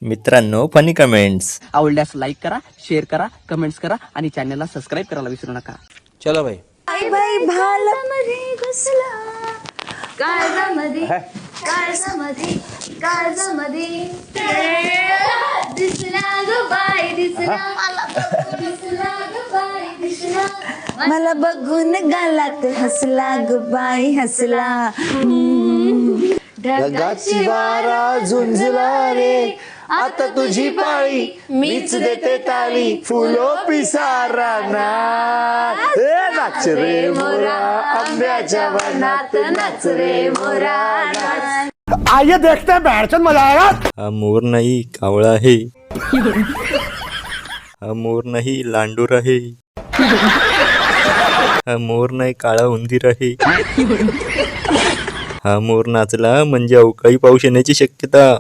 मित्रांनो funny comments आवडल्यास like करा, शेअर करा, कमेंट्स करा आणि चॅनलला सबस्क्राईब करायला विसरू नका. चलो भाई. बाई भालामध्ये घुसला काळजामध्ये दिसला ग बाई दिसला मला बघून गालात हसला ग बाई हसला. ढगाची वारा झुंजला रे आता तुझी पाळी मीच देते ताली फुलो पिसारा नाच रे मोरा आंब्याच्या वनात नाच रे मोरा नाच. आइए देखते हैं बैठचंद मजा आएगा. हा मोर नाही कावळा आहे. हा मोर नाही लांडूर आहे. हा मोर नाही काळा उंदीर आहे. हा मोर नाचला म्हणजे अवकाळी पाऊस येण्याची शक्यता.